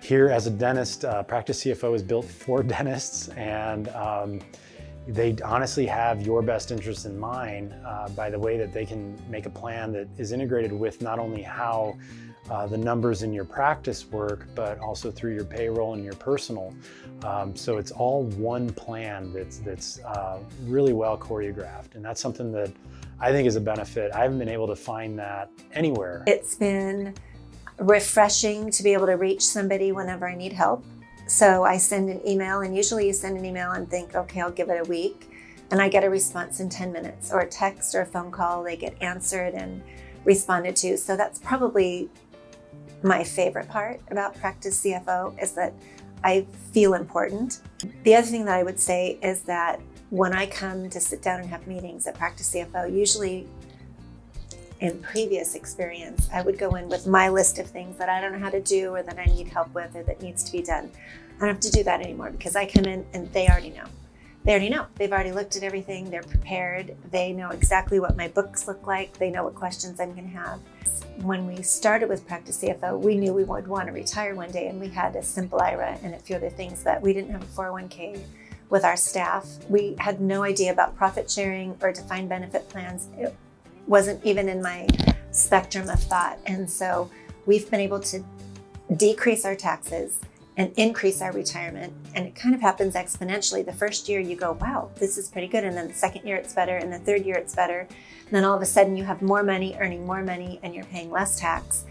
Here as a dentist, Practice CFO is built for dentists, and they honestly have your best interest in mind by the way that they can make a plan that is integrated with not only how the numbers in your practice work, but also through your payroll and your personal. So it's all one plan that's really well choreographed, and that's something that I think is a benefit. I haven't been able to find that anywhere. It's been refreshing to be able to reach somebody whenever I need help. So I send an email, and usually you send an email and think, okay, I'll give it a week, and I get a response in 10 minutes, or a text or a phone call, they get answered and responded to. So that's probably my favorite part about Practice CFO, is that I feel important. The other thing that I would say is that when I come to sit down and have meetings at Practice CFO, usually in previous experience, I would go in with my list of things that I don't know how to do, or that I need help with, or that needs to be done. I don't have to do that anymore, because I come in and they already know. They already know. They've already looked at everything. They're prepared. They know exactly what my books look like. They know what questions I'm going to have. When we started with Practice CFO, we knew we would want to retire one day, and we had a simple IRA and a few other things, but we didn't have a 401k with our staff. We had no idea about profit sharing or defined benefit plans. It wasn't even in my spectrum of thought. And so we've been able to decrease our taxes and increase our retirement. And it kind of happens exponentially. The first year you go, wow, this is pretty good. And then the second year it's better. And the third year it's better. And then all of a sudden you have more money, earning more money, and you're paying less tax.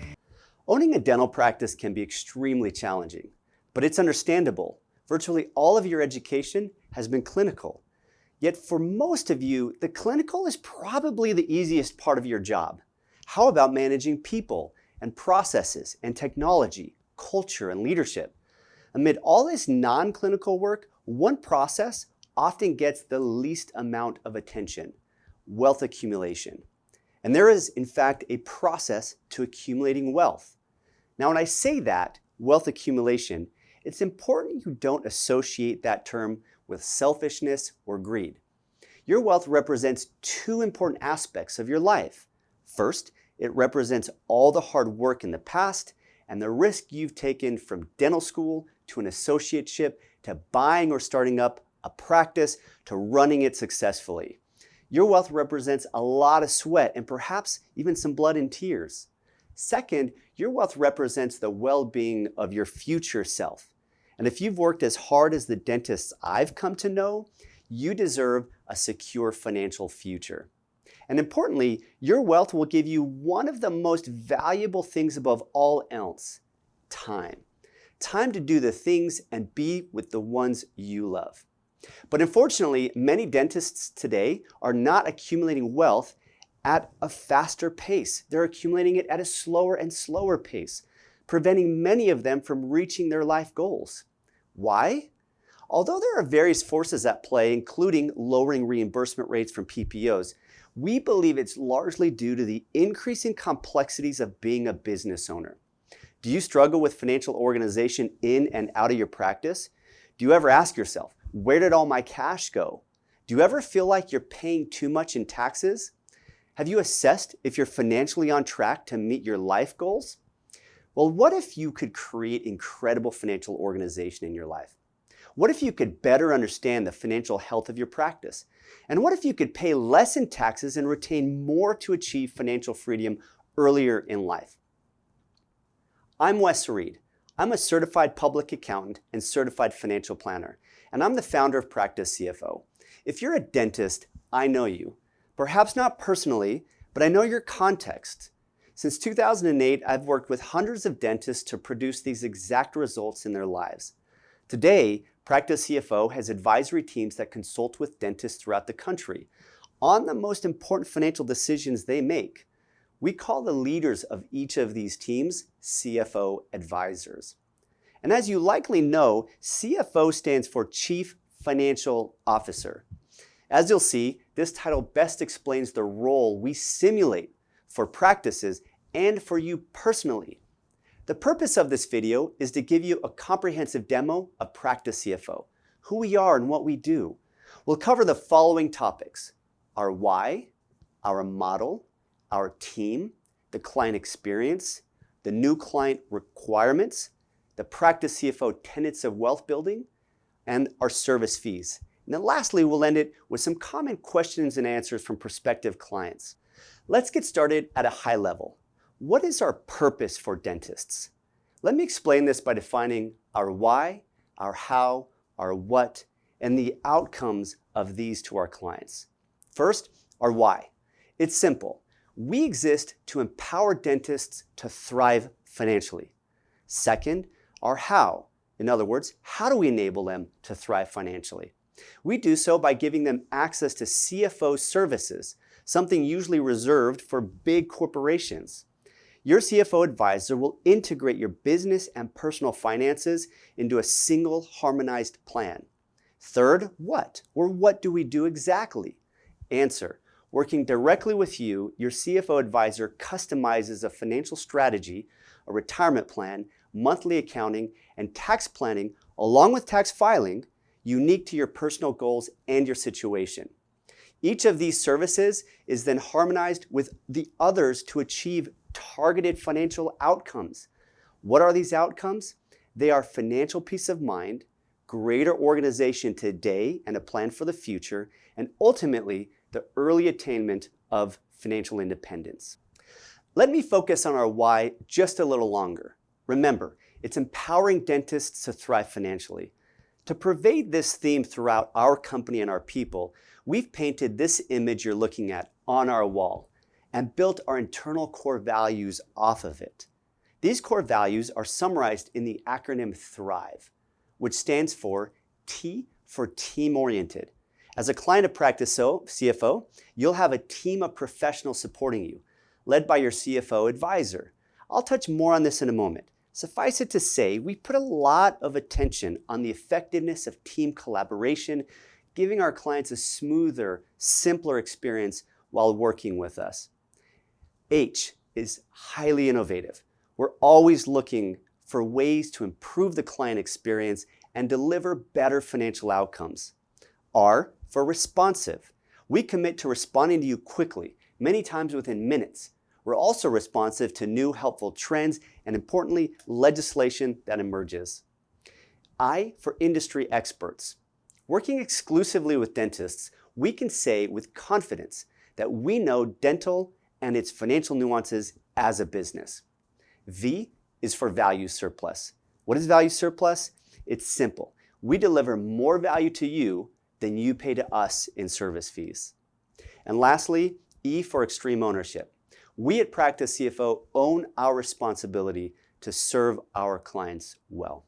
Owning a dental practice can be extremely challenging, but it's understandable. Virtually all of your education has been clinical. Yet for most of you, the clinical is probably the easiest part of your job. How about managing people and processes and technology, culture and leadership? Amid all this non-clinical work, one process often gets the least amount of attention: wealth accumulation. And there is, in fact, a process to accumulating wealth. Now, when I say that, wealth accumulation, it's important you don't associate that term with selfishness or greed. Your wealth represents two important aspects of your life. First, it represents all the hard work in the past and the risk you've taken from dental school to an associateship to buying or starting up a practice to running it successfully. Your wealth represents a lot of sweat and perhaps even some blood and tears. Second, your wealth represents the well-being of your future self. And if you've worked as hard as the dentists I've come to know, you deserve a secure financial future. And importantly, your wealth will give you one of the most valuable things above all else: time. Time to do the things and be with the ones you love. But unfortunately, many dentists today are not accumulating wealth at a faster pace. They're accumulating it at a slower and slower pace, preventing many of them from reaching their life goals. Why? Although there are various forces at play, including lowering reimbursement rates from PPOs, we believe it's largely due to the increasing complexities of being a business owner. Do you struggle with financial organization in and out of your practice? Do you ever ask yourself, where did all my cash go? Do you ever feel like you're paying too much in taxes? Have you assessed if you're financially on track to meet your life goals? Well, what if you could create incredible financial organization in your life? What if you could better understand the financial health of your practice? And what if you could pay less in taxes and retain more to achieve financial freedom earlier in life? I'm Wes Reed. I'm a certified public accountant and certified financial planner, and I'm the founder of Practice CFO. If you're a dentist, I know you. Perhaps not personally, but I know your context. Since 2008, I've worked with hundreds of dentists to produce these exact results in their lives. Today, Practice CFO has advisory teams that consult with dentists throughout the country on the most important financial decisions they make. We call the leaders of each of these teams CFO advisors. And as you likely know, CFO stands for Chief Financial Officer. As you'll see, this title best explains the role we simulate for practices and for you personally. The purpose of this video is to give you a comprehensive demo of Practice CFO, who we are and what we do. We'll cover the following topics: our why, our model, our team, the client experience, the new client requirements, the Practice CFO tenets of wealth building, and our service fees. And then lastly, we'll end it with some common questions and answers from prospective clients. Let's get started at a high level. What is our purpose for dentists? Let me explain this by defining our why, our how, our what, and the outcomes of these to our clients. First, our why. It's simple. We exist to empower dentists to thrive financially. Second, our how. In other words, how do we enable them to thrive financially? We do so by giving them access to CFO services, something usually reserved for big corporations. Your CFO advisor will integrate your business and personal finances into a single harmonized plan. Third, what? Or what do we do exactly? Answer. Working directly with you, your CFO advisor customizes a financial strategy, a retirement plan, monthly accounting, and tax planning, along with tax filing, unique to your personal goals and your situation. Each of these services is then harmonized with the others to achieve targeted financial outcomes. What are these outcomes? They are financial peace of mind, greater organization today and a plan for the future, and ultimately the early attainment of financial independence. Let me focus on our why just a little longer. Remember, it's empowering dentists to thrive financially. To pervade this theme throughout our company and our people, we've painted this image you're looking at on our wall and built our internal core values off of it. These core values are summarized in the acronym THRIVE, which stands for T for team-oriented. As a client of PracticeCFO, you'll have a team of professionals supporting you, led by your CFO advisor. I'll touch more on this in a moment. Suffice it to say, we put a lot of attention on the effectiveness of team collaboration, giving our clients a smoother, simpler experience while working with us. H is highly innovative. We're always looking for ways to improve the client experience and deliver better financial outcomes. R for responsive. We commit to responding to you quickly, many times within minutes. We're also responsive to new helpful trends and, importantly, legislation that emerges. I for industry experts. Working exclusively with dentists, we can say with confidence that we know dental and its financial nuances as a business. V is for value surplus. What is value surplus? It's simple. We deliver more value to you than you pay to us in service fees. And lastly, E for extreme ownership. We at Practice CFO own our responsibility to serve our clients well.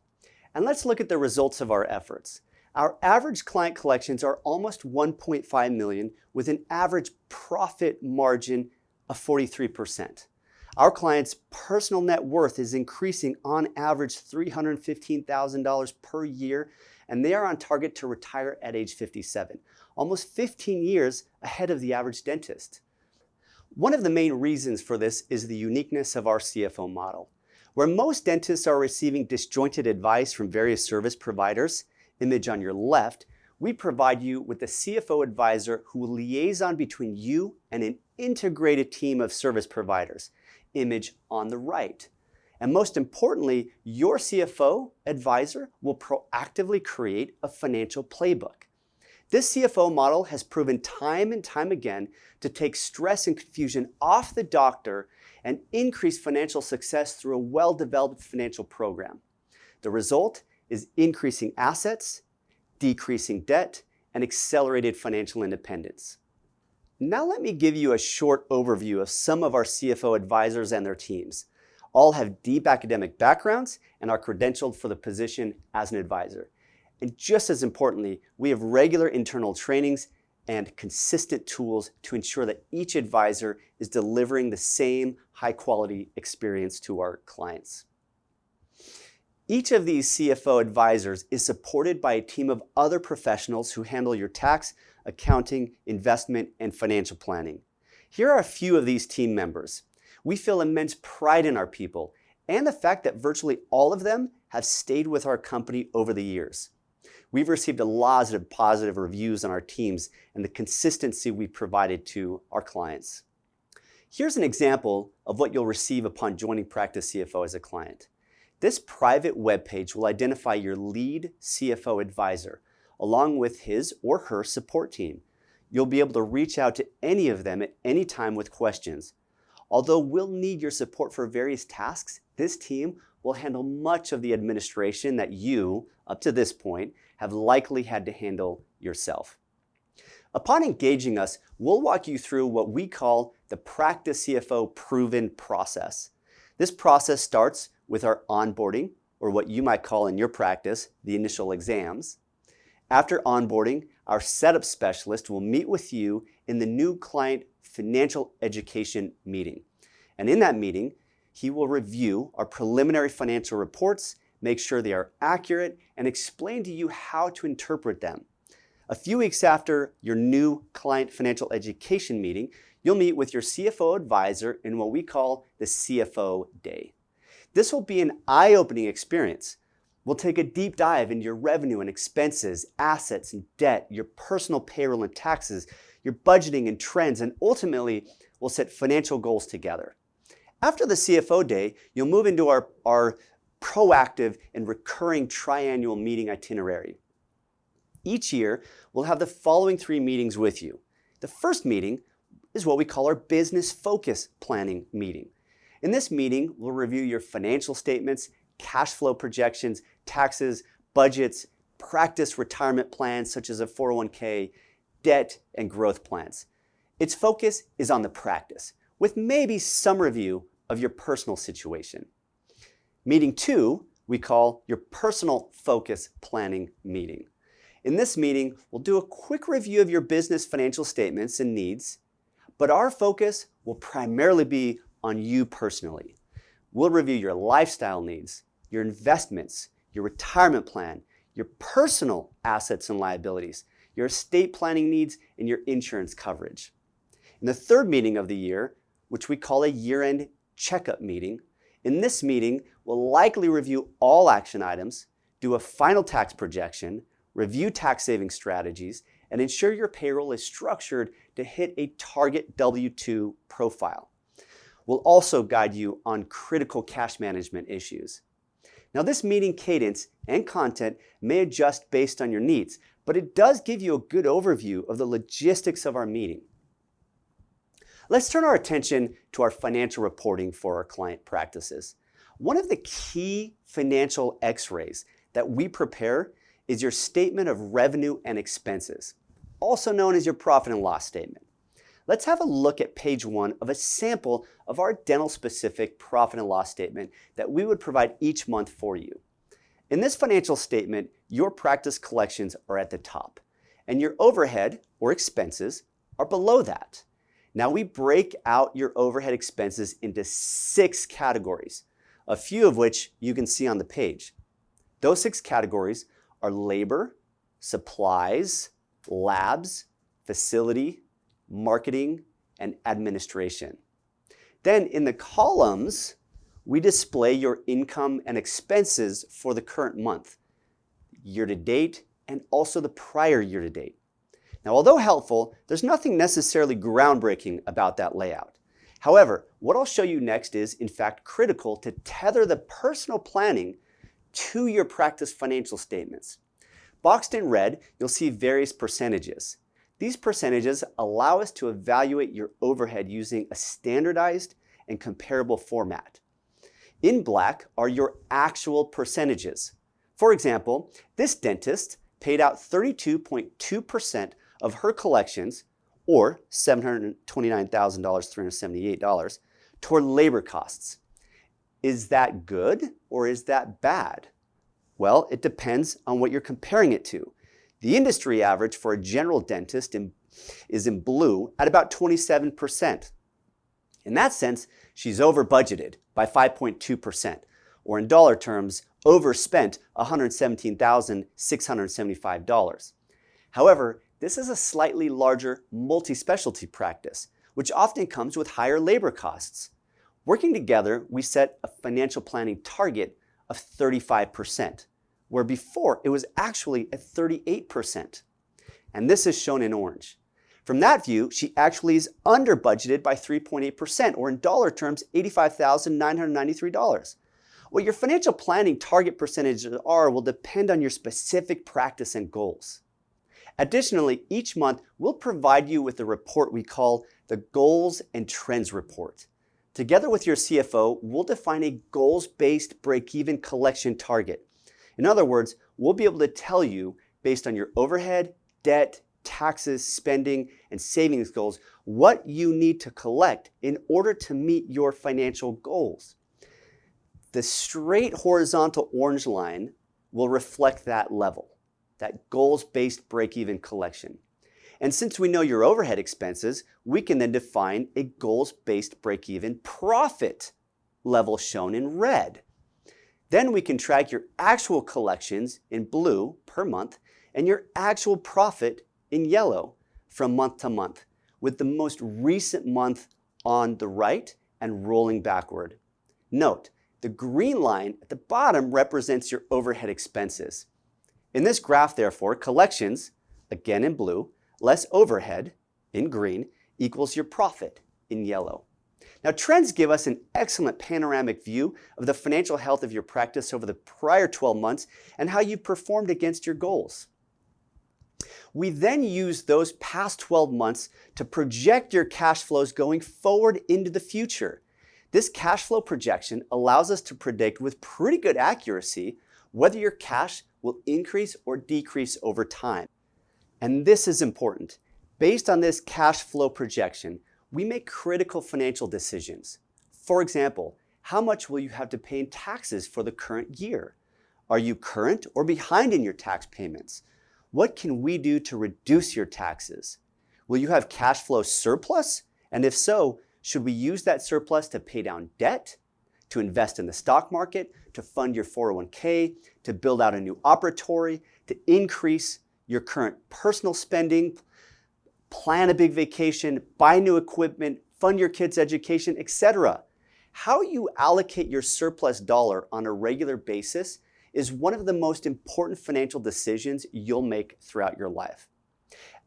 And let's look at the results of our efforts. Our average client collections are almost 1.5 million with an average profit margin of 43%. Our clients' personal net worth is increasing on average $315,000 per year, and they are on target to retire at age 57, almost 15 years ahead of the average dentist. One of the main reasons for this is the uniqueness of our CFO model. Where most dentists are receiving disjointed advice from various service providers, image on your left, we provide you with a CFO advisor who will liaison between you and an integrated team of service providers, image on the right. And most importantly, your CFO advisor will proactively create a financial playbook. This CFO model has proven time and time again to take stress and confusion off the doctor and increase financial success through a well-developed financial program. The result is increasing assets, decreasing debt, and accelerated financial independence. Now let me give you a short overview of some of our CFO advisors and their teams. All have deep academic backgrounds and are credentialed for the position as an advisor. And just as importantly, we have regular internal trainings and consistent tools to ensure that each advisor is delivering the same high-quality experience to our clients. Each of these CFO advisors is supported by a team of other professionals who handle your tax, accounting, investment, and financial planning. Here are a few of these team members. We feel immense pride in our people and the fact that virtually all of them have stayed with our company over the years. We've received a lot of positive reviews on our teams and the consistency we provided to our clients. Here's an example of what you'll receive upon joining Practice CFO as a client. This private webpage will identify your lead CFO advisor, along with his or her support team. You'll be able to reach out to any of them at any time with questions. Although we'll need your support for various tasks, this team will handle much of the administration that you, up to this point, have likely had to handle yourself. Upon engaging us, we'll walk you through what we call the PracticeCFO proven process. This process starts with our onboarding, or what you might call in your practice, the initial exams. After onboarding, our setup specialist will meet with you in the new client financial education meeting. And in that meeting, he will review our preliminary financial reports, make sure they are accurate, and explain to you how to interpret them. A few weeks after your new client financial education meeting, you'll meet with your CFO advisor in what we call the CFO Day. This will be an eye-opening experience. We'll take a deep dive into your revenue and expenses, assets and debt, your personal payroll and taxes, your budgeting and trends, and ultimately, we'll set financial goals together. After the CFO Day, you'll move into our proactive and recurring triannual meeting itinerary. Each year, we'll have the following 3 meetings with you. The first meeting is what we call our business focus planning meeting. In this meeting, we'll review your financial statements, cash flow projections, taxes, budgets, practice retirement plans such as a 401k, debt, and growth plans. Its focus is on the practice, with maybe some review of your personal situation. Meeting 2, we call your personal focus planning meeting. In this meeting, we'll do a quick review of your business financial statements and needs, but our focus will primarily be on you personally. We'll review your lifestyle needs, your investments, your retirement plan, your personal assets and liabilities, your estate planning needs, and your insurance coverage. In the third meeting of the year, which we call a year-end checkup meeting, in this meeting, we'll likely review all action items, do a final tax projection, review tax saving strategies, and ensure your payroll is structured to hit a target W-2 profile. We'll also guide you on critical cash management issues. Now, this meeting cadence and content may adjust based on your needs, but it does give you a good overview of the logistics of our meeting. Let's turn our attention to our financial reporting for our client practices. One of the key financial x-rays that we prepare is your statement of revenue and expenses, also known as your profit and loss statement. Let's have a look at page 1 of a sample of our dental-specific profit and loss statement that we would provide each month for you. In this financial statement, your practice collections are at the top, and your overhead or expenses are below that. Now we break out your overhead expenses into 6 categories, a few of which you can see on the page. Those 6 categories are labor, supplies, labs, facility, marketing, and administration. Then in the columns, we display your income and expenses for the current month, year to date, and also the prior year to date. Now, although helpful, there's nothing necessarily groundbreaking about that layout. However, what I'll show you next is, in fact, critical to tether the personal planning to your practice financial statements. Boxed in red, you'll see various percentages. These percentages allow us to evaluate your overhead using a standardized and comparable format. In black are your actual percentages. For example, this dentist paid out 32.2% of her collections, or $729,378, toward labor costs. Is that good or is that bad? Well, it depends on what you're comparing it to. The industry average for a general dentist is in blue at about 27%. In that sense, she's over budgeted by 5.2%, or in dollar terms, overspent $117,675. However, this is a slightly larger multi-specialty practice, which often comes with higher labor costs. Working together, we set a financial planning target of 35%, where before it was actually at 38%. And this is shown in orange. From that view, she actually is under budgeted by 3.8%, or in dollar terms, $85,993. What your financial planning target percentages are will depend on your specific practice and goals. Additionally, each month we'll provide you with a report we call the Goals and Trends Report. Together with your CFO, we'll define a goals-based break-even collection target. In other words, we'll be able to tell you, based on your overhead, debt, taxes, spending, and savings goals, what you need to collect in order to meet your financial goals. The straight horizontal orange line will reflect that level, that goals-based break-even collection. And since we know your overhead expenses, we can then define a goals-based break-even profit level shown in red. Then we can track your actual collections in blue per month and your actual profit in yellow from month to month, with the most recent month on the right and rolling backward. Note, the green line at the bottom represents your overhead expenses. In this graph, therefore, collections, again in blue, less overhead, in green, equals your profit, in yellow. Now, trends give us an excellent panoramic view of the financial health of your practice over the prior 12 months and how you performed against your goals. We then use those past 12 months to project your cash flows going forward into the future. This cash flow projection allows us to predict with pretty good accuracy whether your cash will increase or decrease over time. And this is important. Based on this cash flow projection, we make critical financial decisions. For example, how much will you have to pay in taxes for the current year? Are you current or behind in your tax payments? What can we do to reduce your taxes? Will you have cash flow surplus? And if so, should we use that surplus to pay down debt, to invest in the stock market, to fund your 401k, to build out a new operatory, to increase your current personal spending, plan a big vacation, buy new equipment, fund your kids' education, etc. How you allocate your surplus dollar on a regular basis is one of the most important financial decisions you'll make throughout your life.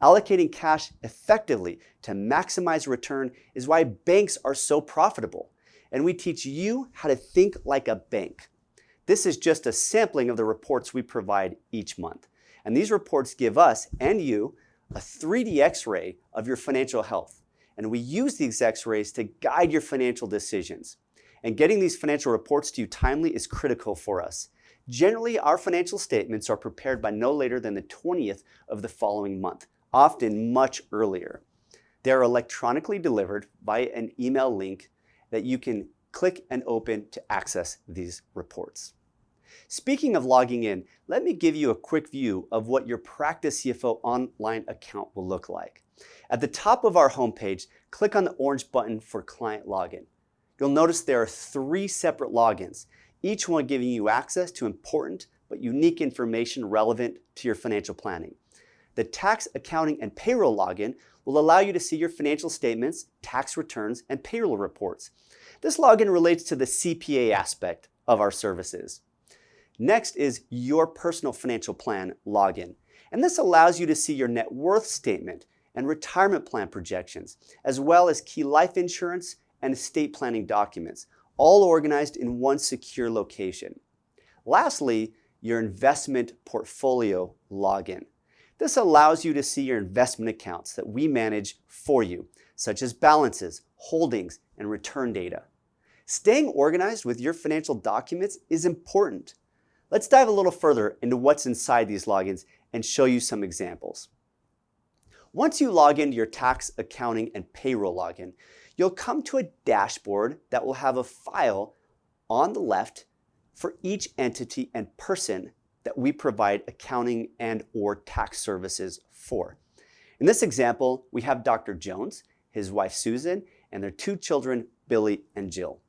Allocating cash effectively to maximize return is why banks are so profitable, and we teach you how to think like a bank. This is just a sampling of the reports we provide each month. And these reports give us and you a 3D X-ray of your financial health. And we use these X-rays to guide your financial decisions. And getting these financial reports to you timely is critical for us. Generally, our financial statements are prepared by no later than the 20th of the following month, often much earlier. They are electronically delivered via an email link that you can click and open to access these reports. Speaking of logging in, let me give you a quick view of what your PracticeCFO online account will look like. At the top of our homepage, click on the orange button for Client Login. You'll notice there are 3 separate logins, each one giving you access to important but unique information relevant to your financial planning. The Tax, Accounting, and Payroll login will allow you to see your financial statements, tax returns, and payroll reports. This login relates to the CPA aspect of our services. Next is Your Personal Financial Plan login, and this allows you to see your net worth statement and retirement plan projections, as well as key life insurance and estate planning documents, all organized in one secure location. Lastly, your investment portfolio login. This allows you to see your investment accounts that we manage for you, such as balances, holdings, and return data. Staying organized with your financial documents is important. Let's dive a little further into what's inside these logins and show you some examples. Once you log into your tax, accounting, and payroll login, you'll come to a dashboard that will have a file on the left for each entity and person that we provide accounting and or tax services for. In this example, we have Dr. Jones, his wife Susan, and their 2 children, Billy and Jill.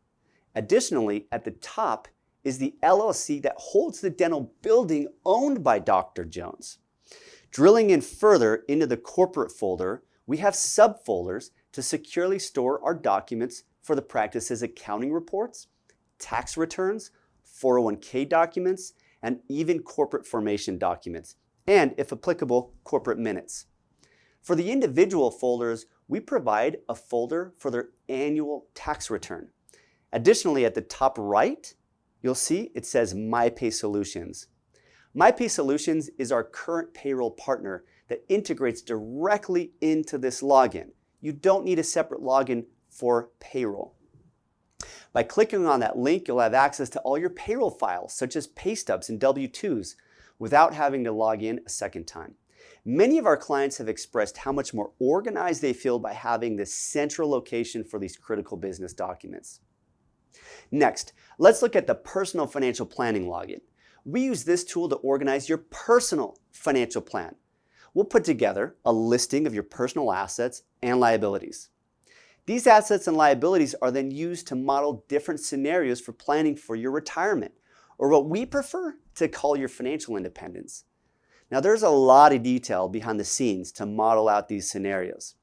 Additionally, at the top is the LLC that holds the dental building owned by Dr. Jones. Drilling in further into the corporate folder, we have subfolders to securely store our documents for the practice's accounting reports, tax returns, 401k documents, and even corporate formation documents, and if applicable, corporate minutes. For the individual folders, we provide a folder for their annual tax return. Additionally, at the top right you'll see it says MyPay Solutions. MyPay Solutions is our current payroll partner that integrates directly into this login. You don't need a separate login for payroll. By clicking on that link, you'll have access to all your payroll files, such as pay stubs and W-2s, without having to log in a second time. Many of our clients have expressed how much more organized they feel by having this central location for these critical business documents. Next, let's look at the personal financial planning login. We use this tool to organize your personal financial plan. We'll put together a listing of your personal assets and liabilities. These assets and liabilities are then used to model different scenarios for planning for your retirement, or what we prefer to call your financial independence. Now, there's a lot of detail behind the scenes to model out these scenarios.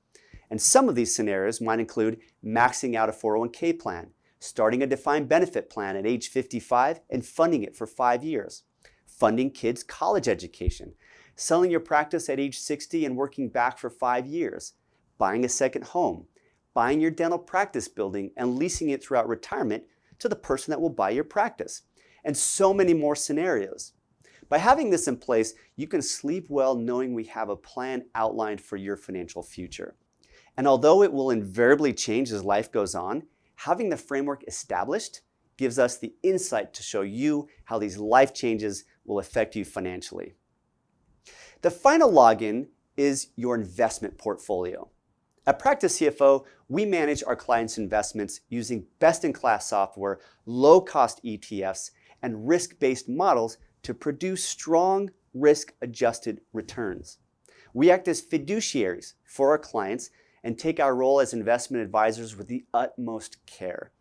And some of these scenarios might include maxing out a 401k plan, starting a defined benefit plan at age 55 and funding it for 5 years, funding kids' college education, selling your practice at age 60 and working back for 5 years, buying a second home, buying your dental practice building and leasing it throughout retirement to the person that will buy your practice, and so many more scenarios. By having this in place, you can sleep well knowing we have a plan outlined for your financial future. And although it will invariably change as life goes on, having the framework established gives us the insight to show you how these life changes will affect you financially. The final login is your investment portfolio. At PracticeCFO, we manage our clients' investments using best-in-class software, low-cost ETFs, and risk-based models to produce strong risk-adjusted returns. We act as fiduciaries for our clients and take our role as investment advisors with the utmost care.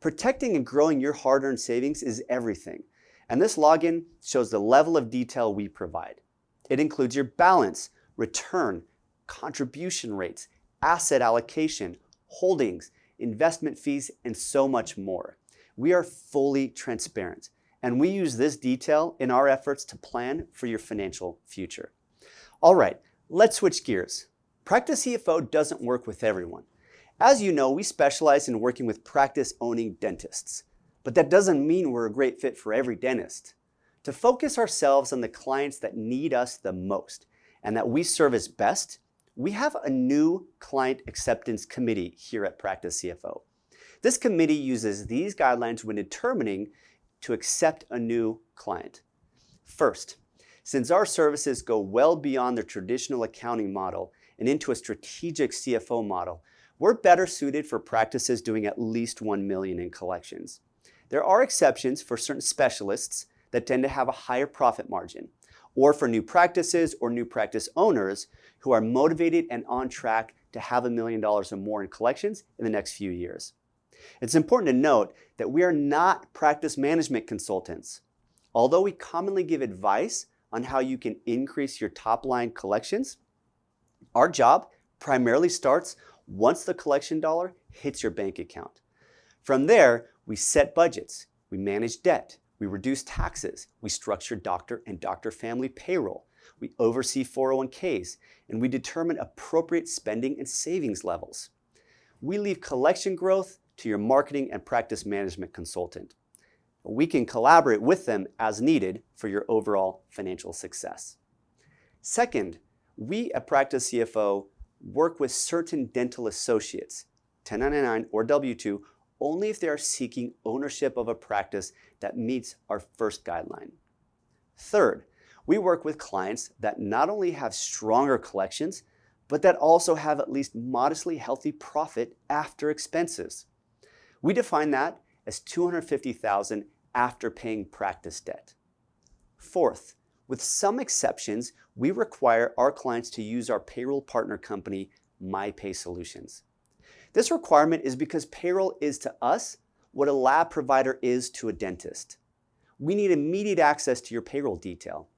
Protecting and growing your hard-earned savings is everything, and this login shows the level of detail we provide. It includes your balance, return, contribution rates, asset allocation, holdings, investment fees, and so much more. We are fully transparent, and we use this detail in our efforts to plan for your financial future. All right, let's switch gears. PracticeCFO doesn't work with everyone. As you know, we specialize in working with practice-owning dentists, but that doesn't mean we're a great fit for every dentist. To focus ourselves on the clients that need us the most and that we service best, we have a new client acceptance committee here at PracticeCFO. This committee uses these guidelines when determining to accept a new client. First, since our services go well beyond the traditional accounting model and into a strategic CFO model, we're better suited for practices doing at least $1 million in collections. There are exceptions for certain specialists that tend to have a higher profit margin, or for new practices or new practice owners who are motivated and on track to have $1 million or more in collections in the next few years. It's important to note that we are not practice management consultants. Although we commonly give advice on how you can increase your top-line collections, our job primarily starts once the collection dollar hits your bank account. From there, we set budgets, we manage debt, we reduce taxes, we structure doctor and doctor family payroll, we oversee 401ks, and we determine appropriate spending and savings levels. We leave collection growth to your marketing and practice management consultant. We can collaborate with them as needed for your overall financial success. Second, we at PracticeCFO work with certain dental associates, 1099 or W-2, only if they are seeking ownership of a practice that meets our first guideline. Third, we work with clients that not only have stronger collections, but that also have at least modestly healthy profit after expenses. We define that as $250,000 after paying practice debt. Fourth, with some exceptions, we require our clients to use our payroll partner company, MyPay Solutions. This requirement is because payroll is to us what a lab provider is to a dentist. We need immediate access to your payroll detail.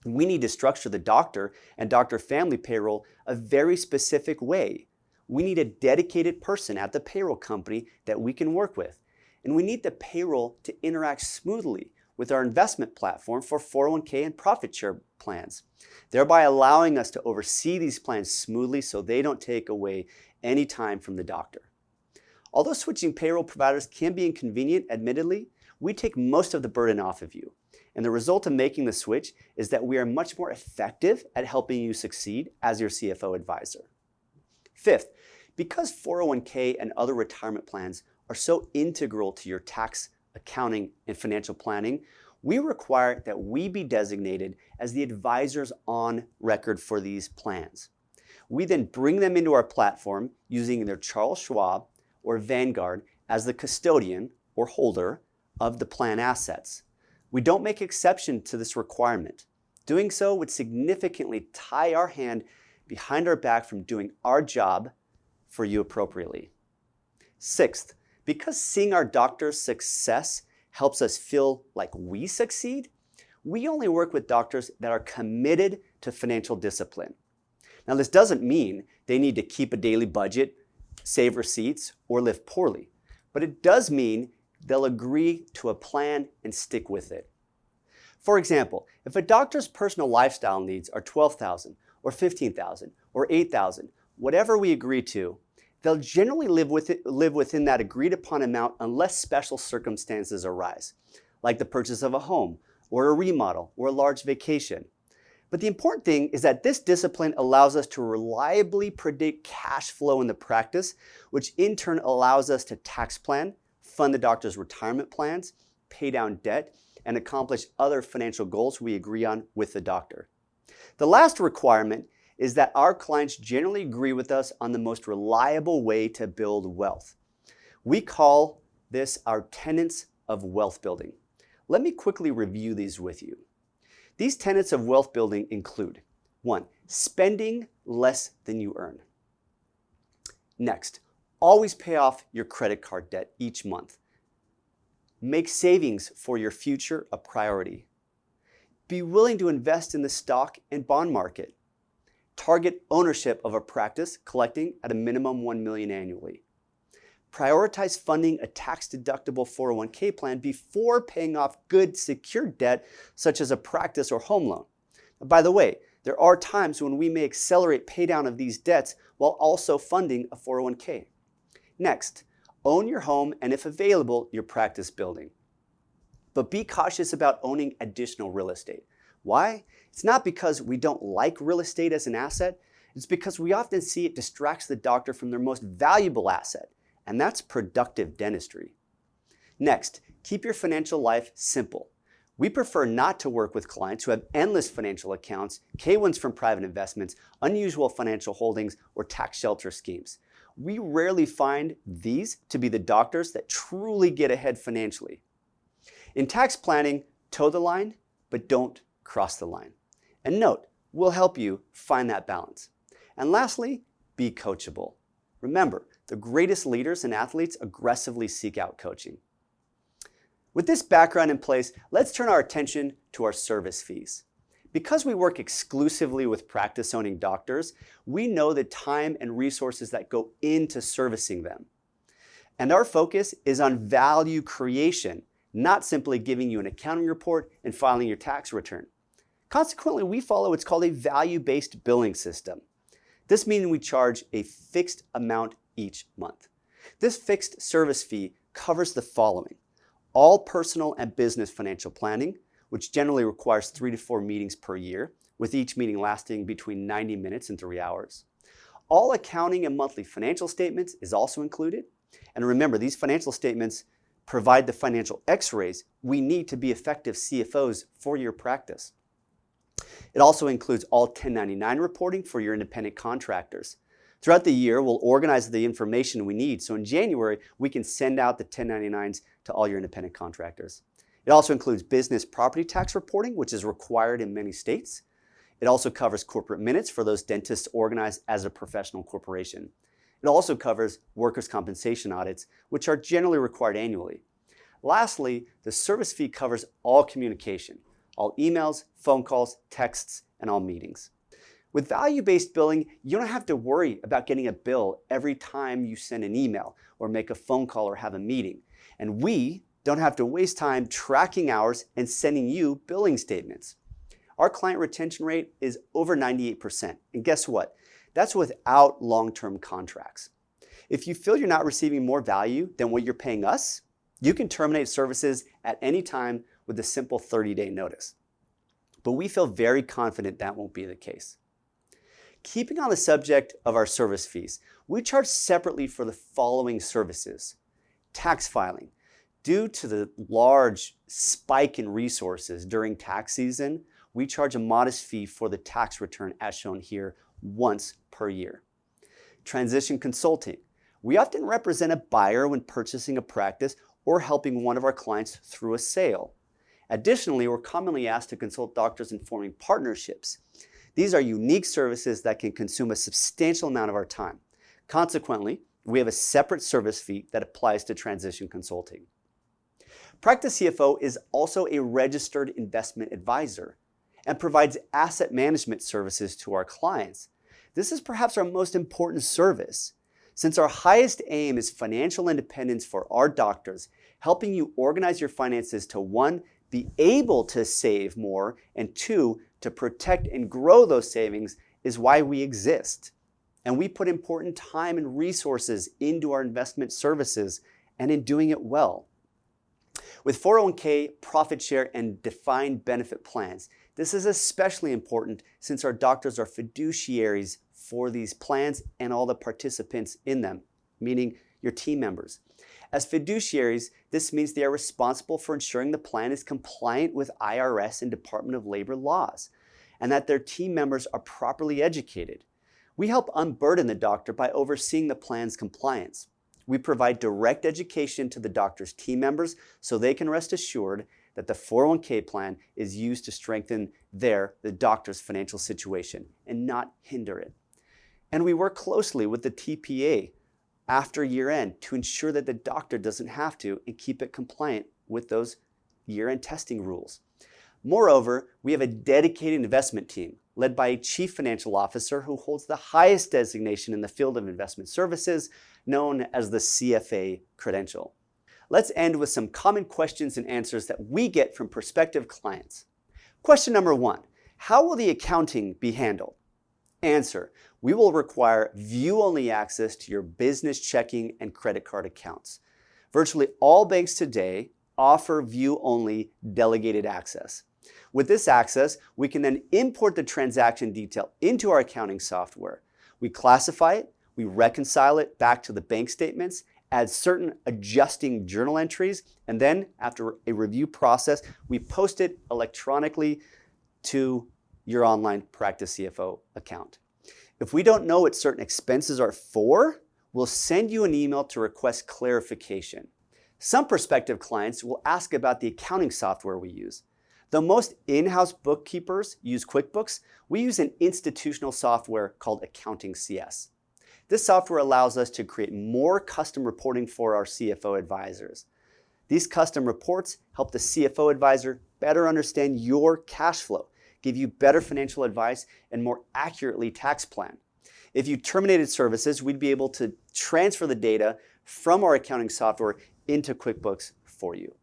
We need to structure the doctor and doctor family payroll a very specific way. We need a dedicated person at the payroll company that we can work with. And we need the payroll to interact smoothly with our investment platform for 401k and profit share plans, thereby allowing us to oversee these plans smoothly so they don't take away any time from the doctor. Although switching payroll providers can be inconvenient, admittedly, we take most of the burden off of you. And the result of making the switch is that we are much more effective at helping you succeed as your CFO advisor. Fifth, because 401k and other retirement plans are so integral to your tax, accounting, and financial planning, we require that we be designated as the advisors on record for these plans. We then bring them into our platform using either Charles Schwab or Vanguard as the custodian or holder of the plan assets. We don't make exception to this requirement. Doing so would significantly tie our hand behind our back from doing our job for you appropriately. Sixth, because seeing our doctor's success helps us feel like we succeed, we only work with doctors that are committed to financial discipline. Now, this doesn't mean they need to keep a daily budget, save receipts, or live poorly, but it does mean they'll agree to a plan and stick with it. For example, if a doctor's personal lifestyle needs are $12,000 or $15,000 or $8,000, whatever we agree to, they'll generally live within that agreed upon amount unless special circumstances arise, like the purchase of a home or a remodel or a large vacation. But the important thing is that this discipline allows us to reliably predict cash flow in the practice, which in turn allows us to tax plan, fund the doctor's retirement plans, pay down debt, and accomplish other financial goals we agree on with the doctor. The last requirement is that our clients generally agree with us on the most reliable way to build wealth. We call this our tenets of wealth building. Let me quickly review these with you. These tenets of wealth building include 1. Spending less than you earn. Next, always pay off your credit card debt each month. Make savings for your future a priority. Be willing to invest in the stock and bond market. Target ownership of a practice collecting at a minimum $1 million annually. Prioritize funding a tax-deductible 401k plan before paying off good secured debt such as a practice or home loan. By the way, there are times when we may accelerate paydown of these debts while also funding a 401k. Next, own your home and, if available, your practice building. But be cautious about owning additional real estate. Why? It's not because we don't like real estate as an asset. It's because we often see it distracts the doctor from their most valuable asset, and that's productive dentistry. Next, keep your financial life simple. We prefer not to work with clients who have endless financial accounts, K-1s from private investments, unusual financial holdings, or tax shelter schemes. We rarely find these to be the doctors that truly get ahead financially. In tax planning, toe the line, but don't cross the line. And note, we'll help you find that balance. And lastly, be coachable. Remember, the greatest leaders and athletes aggressively seek out coaching. With this background in place, let's turn our attention to our service fees. Because we work exclusively with practice-owning doctors, we know the time and resources that go into servicing them. And our focus is on value creation, not simply giving you an accounting report and filing your tax return. Consequently, we follow what's called a value-based billing system. This means we charge a fixed amount each month. This fixed service fee covers the following: all personal and business financial planning, which generally requires 3 to 4 meetings per year, with each meeting lasting between 90 minutes and 3 hours. All accounting and monthly financial statements is also included. And remember, these financial statements provide the financial x-rays we need to be effective CFOs for your practice. It also includes all 1099 reporting for your independent contractors. Throughout the year, we'll organize the information we need, so in January, we can send out the 1099s to all your independent contractors. It also includes business property tax reporting, which is required in many states. It also covers corporate minutes for those dentists organized as a professional corporation. It also covers workers' compensation audits, which are generally required annually. Lastly, the service fee covers all communication, all emails, phone calls, texts, and all meetings. With value-based billing, you don't have to worry about getting a bill every time you send an email or make a phone call or have a meeting. And we don't have to waste time tracking hours and sending you billing statements. Our client retention rate is over 98%. And guess what? That's without long-term contracts. If you feel you're not receiving more value than what you're paying us, You can terminate services at any time with a simple 30-day notice. But we feel very confident that won't be the case. Keeping on the subject of our service fees, we charge separately for the following services. Tax filing. Due to the large spike in resources during tax season, we charge a modest fee for the tax return as shown here once per year. Transition consulting. We often represent a buyer when purchasing a practice or helping one of our clients through a sale. Additionally, we're commonly asked to consult doctors in forming partnerships. These are unique services that can consume a substantial amount of our time. Consequently, we have a separate service fee that applies to transition consulting. PracticeCFO is also a registered investment advisor and provides asset management services to our clients. This is perhaps our most important service, since our highest aim is financial independence for our doctors, helping you organize your finances to 1, be able to save more, and 2, to protect and grow those savings is why we exist. And we put important time and resources into our investment services and in doing it well. With 401k, profit share, and defined benefit plans, this is especially important since our doctors are fiduciaries for these plans and all the participants in them, meaning your team members. As fiduciaries, this means they are responsible for ensuring the plan is compliant with IRS and Department of Labor laws, and that their team members are properly educated. We help unburden the doctor by overseeing the plan's compliance. We provide direct education to the doctor's team members so they can rest assured that the 401k plan is used to strengthen the doctor's financial situation and not hinder it. And we work closely with the TPA after year end to ensure that the doctor doesn't have to and keep it compliant with those year-end testing rules. Moreover, we have a dedicated investment team led by a chief financial officer who holds the highest designation in the field of investment services, known as the CFA credential. Let's end with some common questions and answers that we get from prospective clients. Question number 1, how will the accounting be handled? Answer, we will require view-only access to your business checking and credit card accounts. Virtually all banks today offer view-only delegated access. With this access, we can then import the transaction detail into our accounting software. We classify it, we reconcile it back to the bank statements, add certain adjusting journal entries, and then after a review process, we post it electronically to your online PracticeCFO account. If we don't know what certain expenses are for, we'll send you an email to request clarification. Some prospective clients will ask about the accounting software we use. Though most in-house bookkeepers use QuickBooks, we use an institutional software called Accounting CS. This software allows us to create more custom reporting for our CFO advisors. These custom reports help the CFO advisor better understand your cash flow, give you better financial advice, and more accurately tax plan. If you terminated services, we'd be able to transfer the data from our accounting software into QuickBooks for you.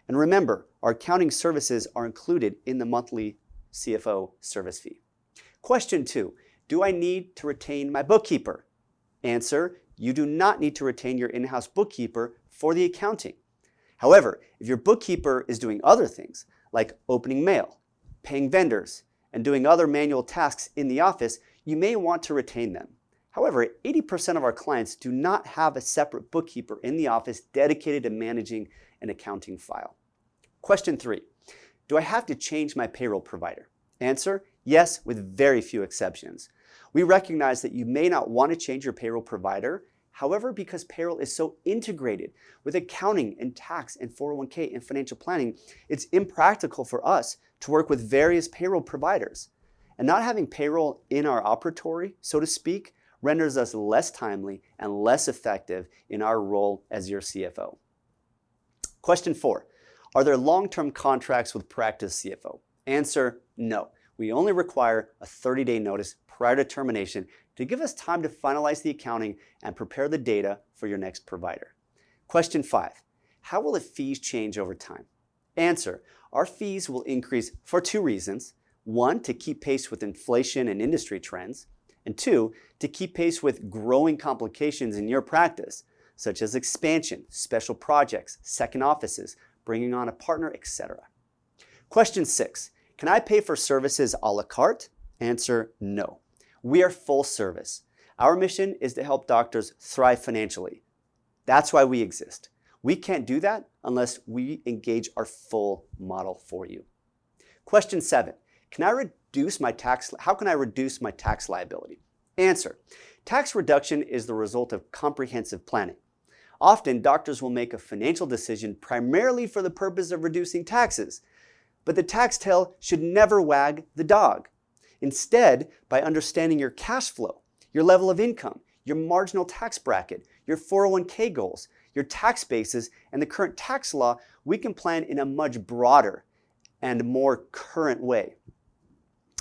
And remember, our accounting services are included in the monthly CFO service fee. Question 2, do I need to retain my bookkeeper? Answer, you do not need to retain your in-house bookkeeper for the accounting. However, if your bookkeeper is doing other things, like opening mail, paying vendors, and doing other manual tasks in the office, you may want to retain them. However, 80% of our clients do not have a separate bookkeeper in the office dedicated to managing an accounting file. Question 3, do I have to change my payroll provider? Answer, yes, with very few exceptions. We recognize that you may not want to change your payroll provider. However, because payroll is so integrated with accounting and tax and 401k and financial planning, it's impractical for us to work with various payroll providers. And not having payroll in our operatory, so to speak, renders us less timely and less effective in our role as your CFO. Question 4, are there long-term contracts with PracticeCFO? Answer, no. We only require a 30-day notice prior to termination to give us time to finalize the accounting and prepare the data for your next provider. Question 5, how will the fees change over time? Answer, our fees will increase for 2 reasons. 1, to keep pace with inflation and industry trends, and 2, to keep pace with growing complications in your practice, such as expansion, special projects, second offices, bringing on a partner, etc. Question 6, can I pay for services a la carte? Answer, no. We are full service. Our mission is to help doctors thrive financially. That's why we exist. We can't do that unless we engage our full model for you. Question 7, how can I reduce my tax liability? Answer, tax reduction is the result of comprehensive planning. Often, doctors will make a financial decision primarily for the purpose of reducing taxes, but the tax tail should never wag the dog. Instead, by understanding your cash flow, your level of income, your marginal tax bracket, your 401k goals, your tax bases, and the current tax law, we can plan in a much broader and more current way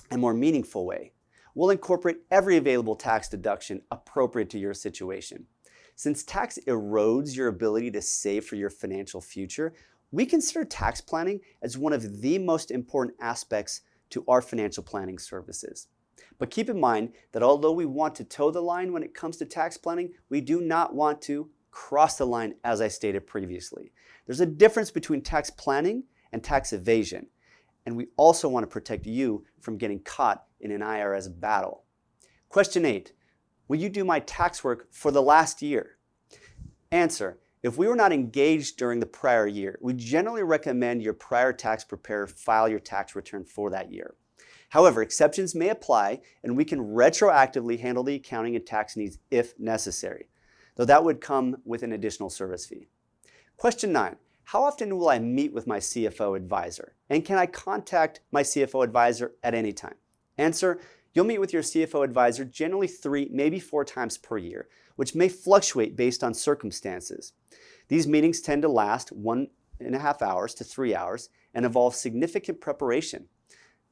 and more meaningful way. We'll incorporate every available tax deduction appropriate to your situation. Since tax erodes your ability to save for your financial future, we consider tax planning as one of the most important aspects to our financial planning services. But keep in mind that although we want to toe the line when it comes to tax planning, we do not want to cross the line, as I stated previously. There's a difference between tax planning and tax evasion, and we also want to protect you from getting caught in an IRS battle. Question 8, will you do my tax work for the last year? Answer, if we were not engaged during the prior year, we generally recommend your prior tax preparer file your tax return for that year. However, exceptions may apply, and we can retroactively handle the accounting and tax needs if necessary, though that would come with an additional service fee. Question 9, how often will I meet with my CFO advisor? And can I contact my CFO advisor at any time? Answer, you'll meet with your CFO advisor generally 3, maybe 4 times per year, which may fluctuate based on circumstances. These meetings tend to last 1.5 hours to 3 hours and involve significant preparation,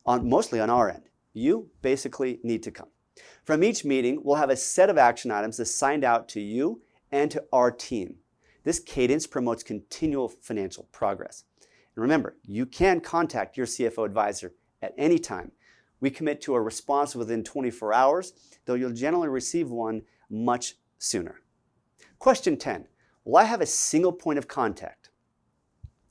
mostly on our end. You basically need to come. From each meeting, we'll have a set of action items assigned out to you and to our team. This cadence promotes continual financial progress. And remember, you can contact your CFO advisor at any time. We commit to a response within 24 hours, though you'll generally receive one much sooner. Question 10, will I have a single point of contact?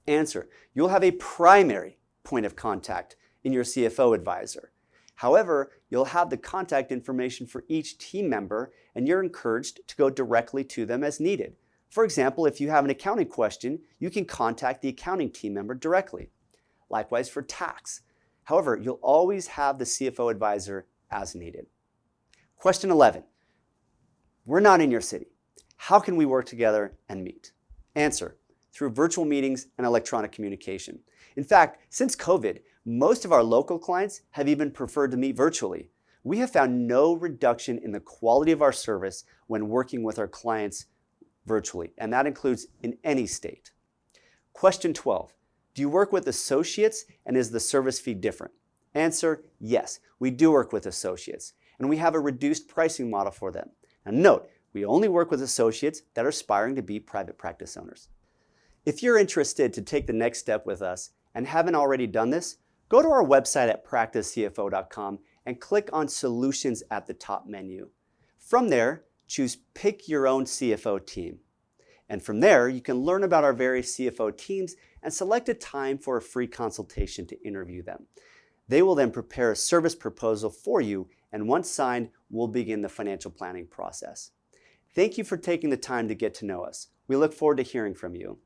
Answer, you'll have a primary point of contact in your CFO advisor. However, you'll have the contact information for each team member, and you're encouraged to go directly to them as needed. For example, if you have an accounting question, you can contact the accounting team member directly. Likewise for tax. However, you'll always have the CFO advisor as needed. Question 11, we're not in your city. How can we work together and meet? Answer, through virtual meetings and electronic communication. In fact, since COVID, most of our local clients have even preferred to meet virtually. We have found no reduction in the quality of our service when working with our clients virtually, and that includes in any state. Question 12, do you work with associates and is the service fee different? Answer, yes, we do work with associates, and we have a reduced pricing model for them. Now note, we only work with associates that are aspiring to be private practice owners. If you're interested to take the next step with us and haven't already done this, go to our website at PracticeCFO.com and click on Solutions at the top menu. From there, choose Pick Your Own CFO Team. And from there, you can learn about our various CFO teams and select a time for a free consultation to interview them. They will then prepare a service proposal for you, and once signed, we'll begin the financial planning process. Thank you for taking the time to get to know us. We look forward to hearing from you.